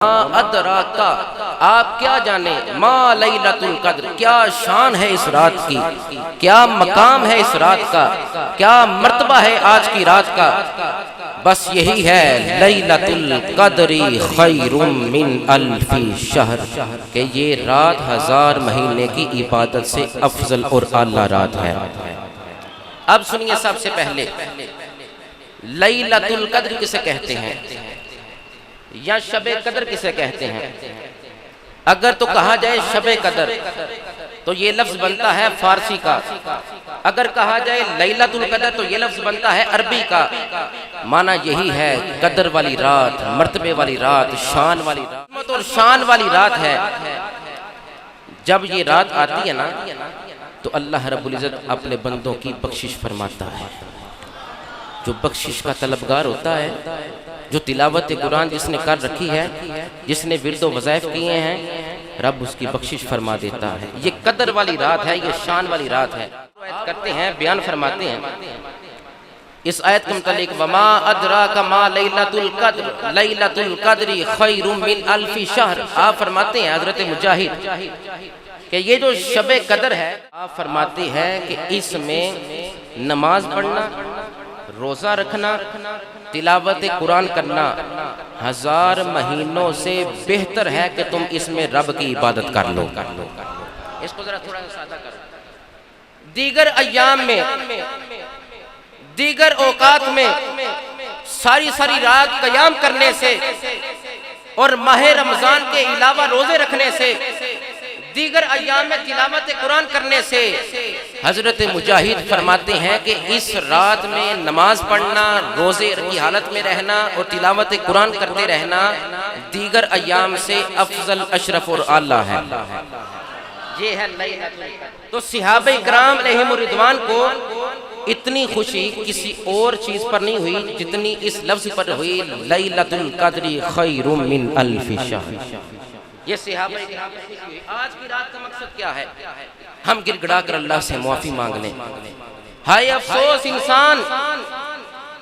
ادراکا، آپ کیا جانے، ما لیلۃ القدر، کیا شان ہے اس رات کی، کیا مقام ہے اس رات کا، کیا مرتبہ ہے آج کی رات کا؟ بس یہی ہے، لیلۃ القدر خیر من الف شہر، کہ یہ رات 1000 مہینے کی عبادت سے افضل اور اعلیٰ رات ہے۔ اب سنیے، سب سے پہلے لیلۃ القدر کسے کہتے ہیں یا شب قدر کسے کہتے ہیں؟ اگر تو کہا جائے شب قدر تو یہ لفظ بنتا ہے فارسی کا، اگر کہا جائے لیلۃ القدر تو یہ لفظ بنتا ہے عربی کا۔ معنی یہی ہے، قدر والی رات، مرتبے والی رات، شان والی رات اور شان والی رات ہے۔ جب یہ رات آتی ہے نا تو اللہ رب العزت اپنے بندوں کی بخشش فرماتا ہے۔ جو بخشش کا طلبگار ہوتا ہے، جو تلاوت قرآن جس نے کر رکھی ہے، جس نے ورد و وظائف کیے ہیں، رب اس کی بخشش فرما دیتا ہے۔ یہ قدر والی رات ہے، یہ شان والی رات ہے۔ کرتے ہیں، بیان فرماتے ہیں اس آیت کے متعلق، وما ادراک ما لیلۃ القدر لیلۃ القدر خیر من الف شہر۔ آپ فرماتے ہیں حضرت مجاہد کہ یہ جو شب قدر ہے، آپ فرماتے ہیں کہ اس میں نماز پڑھنا، روزہ رکھنا، تلاوت قرآن کرنا 1000 مہینوں سے بہتر ہے کہ تم اس میں رب کی عبادت کر لو۔ اس کو ذرا تھوڑا سا سادہ کرو۔ دیگر ایام میں، دیگر اوقات میں ساری رات قیام کرنے سے اور ماہ رمضان کے علاوہ روزے رکھنے سے، دیگر ایام میں تلاوت قرآن کرنے سے، حضرت مجاہد فرماتے ہیں کہ اس رات میں نماز پڑھنا، روزے کی حالت میں رہنا اور تلاوت قرآن کرتے رہنا دیگر ایام سے افضل، اشرف اور اعلیٰ ہے۔ یہ ہے لیلۃ القدر۔ تو صحابہ کرام علیہم الرضوان کو اتنی خوشی کسی اور چیز پر نہیں ہوئی جتنی اس لفظ پر ہوئی، لیلۃ القدر خیر من الف شہر۔ یہ صحابہ کرام کی خوشی ہوئی۔ آج کی رات کا مقصد کیا ہے؟ ہم گڑ گڑا کر اللہ سے معافی مانگ لیں۔ ہائے افسوس انسان،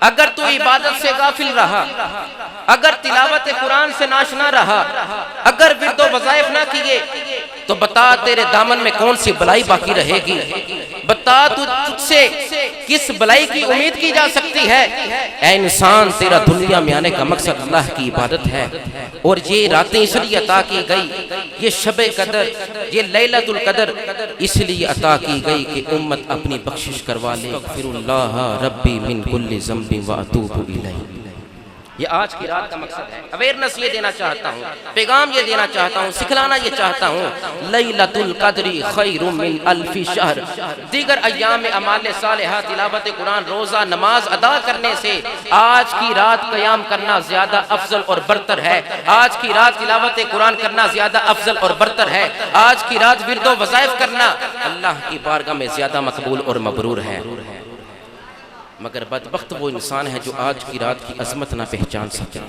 اگر تو عبادت سے غافل رہا، اگر تلاوت قرآن سے ناشنا رہا، اگر ورد و وظائف نہ کیے، تو بتا تیرے دامن میں کون سی بلائی باقی رہے گی؟ بتا تجھ سے کس بلائی کی امید کی جا سکتی ہے؟ اے انسان، تیرا دنیا میں آنے کا مقصد اللہ کی عبادت ہے، اور یہ راتیں اس لیے عطا کی گئی، یہ شب قدر، یہ لیلۃ القدر اس لیے عطا کی گئی کہ امت اپنی بخشش کروا لے۔ اغفر اللہ ربی من کل ذنب واتوب الیہ۔ یہ آج کی رات کا مقصد ہے۔ اویئرنس یہ دینا چاہتا ہوں، پیغام یہ دینا چاہتا ہوں، سکھلانا یہ چاہتا ہوں، لیلۃ القدر خیر من الف شہر۔ دیگر ایام میں اعمال صالحہ، تلاوت قرآن، روزہ، نماز ادا کرنے سے آج کی رات قیام کرنا زیادہ افضل اور برتر ہے۔ آج کی رات تلاوت قرآن کرنا زیادہ افضل اور برتر ہے۔ آج کی رات ورد و وظائف کرنا اللہ کی بارگاہ میں زیادہ مقبول اور مبرور ہے۔ مگر بدبخت وہ انسان ہے جو آج کی رات کی عظمت نہ پہچان سکے۔